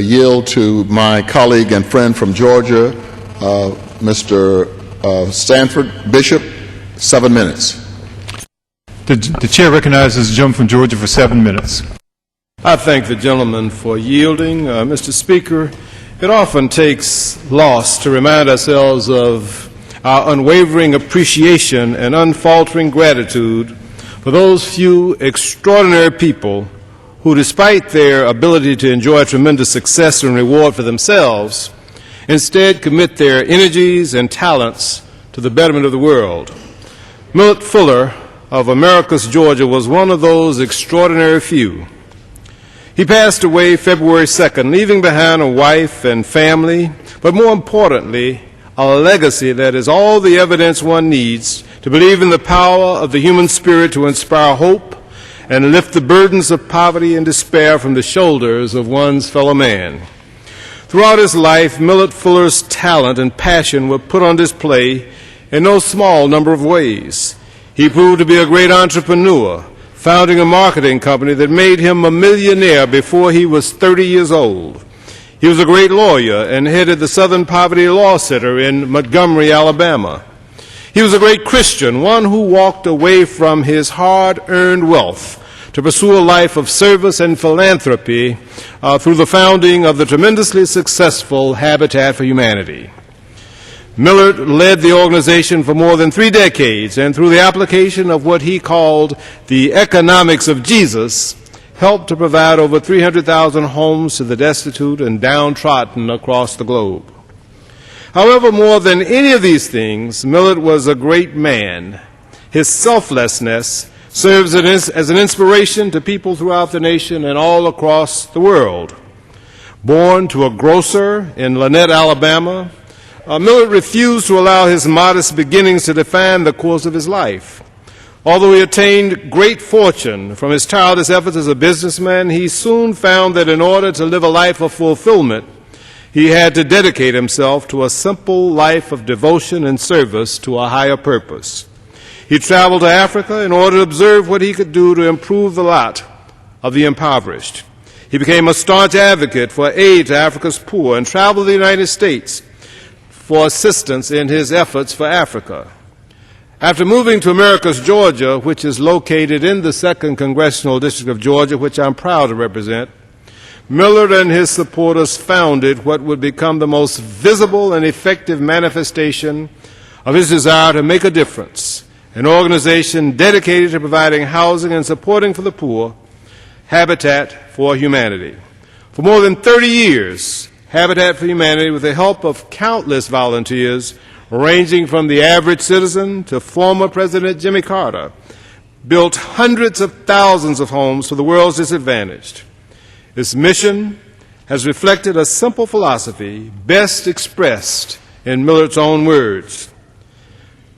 yield to my colleague and friend from Georgia, Mr. Sanford. Bishop, 7 minutes. The chair recognizes the gentleman from Georgia for 7 minutes. I thank the gentleman for yielding. Mr. Speaker, it often takes loss to remind ourselves of our unwavering appreciation and unfaltering gratitude for those few extraordinary people who, despite their ability to enjoy tremendous success and reward for themselves, instead commit their energies and talents to the betterment of the world. Millard Fuller of Americus, Georgia, was one of those extraordinary few. He passed away February 2nd, leaving behind a wife and family, but more importantly, a legacy that is all the evidence one needs to believe in the power of the human spirit to inspire hope and lift the burdens of poverty and despair from the shoulders of one's fellow man. Throughout his life, Millard Fuller's talent and passion were put on display in no small number of ways. He proved to be a great entrepreneur, founding a marketing company that made him a millionaire before he was 30 years old. He was a great lawyer and headed the Southern Poverty Law Center in Montgomery, Alabama. He was a great Christian, one who walked away from his hard-earned wealth to pursue a life of service and philanthropy through the founding of the tremendously successful Habitat for Humanity. Millard led the organization for more than 3 decades, and through the application of what he called the economics of Jesus, helped to provide over 300,000 homes to the destitute and downtrodden across the globe. However, more than any of these things, Millard was a great man. His selflessness serves as an inspiration to people throughout the nation and all across the world. Born to a grocer in Lanett, Alabama, Millard refused to allow his modest beginnings to define the course of his life. Although he attained great fortune from his tireless efforts as a businessman, he soon found that in order to live a life of fulfillment, he had to dedicate himself to a simple life of devotion and service to a higher purpose. He traveled to Africa in order to observe what he could do to improve the lot of the impoverished. He became a staunch advocate for aid to Africa's poor and traveled to the United States for assistance in his efforts for Africa. After moving to Americus, Georgia, which is located in the 2nd Congressional District of Georgia, which I'm proud to represent, Millard and his supporters founded what would become the most visible and effective manifestation of his desire to make a difference, an organization dedicated to providing housing and supporting for the poor, Habitat for Humanity. For more than 30 years, Habitat for Humanity, with the help of countless volunteers, ranging from the average citizen to former President Jimmy Carter, built hundreds of thousands of homes for the world's disadvantaged. Its mission has reflected a simple philosophy best expressed in Millard's own words.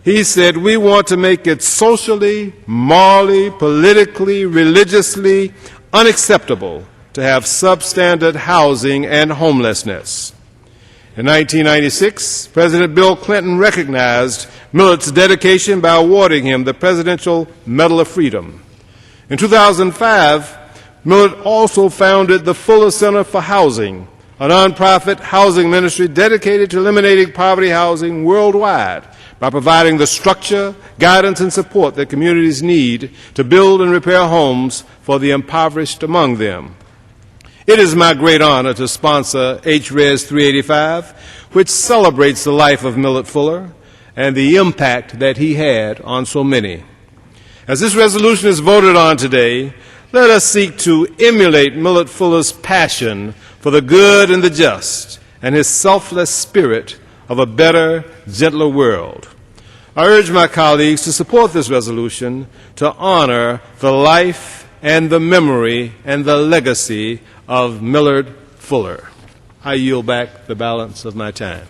He said, "We want to make it socially, morally, politically, religiously unacceptable to have substandard housing and homelessness." In 1996, President Bill Clinton recognized Millard's dedication by awarding him the Presidential Medal of Freedom. In 2005, Millard also founded the Fuller Center for Housing, a nonprofit housing ministry dedicated to eliminating poverty housing worldwide by providing the structure, guidance, and support that communities need to build and repair homes for the impoverished among them. It is my great honor to sponsor H-Res 385, which celebrates the life of Millard Fuller and the impact that he had on so many. As this resolution is voted on today, let us seek to emulate Millard Fuller's passion for the good and the just and his selfless spirit of a better, gentler world. I urge my colleagues to support this resolution to honor the life and the memory and the legacy of Millard Fuller. I yield back the balance of my time.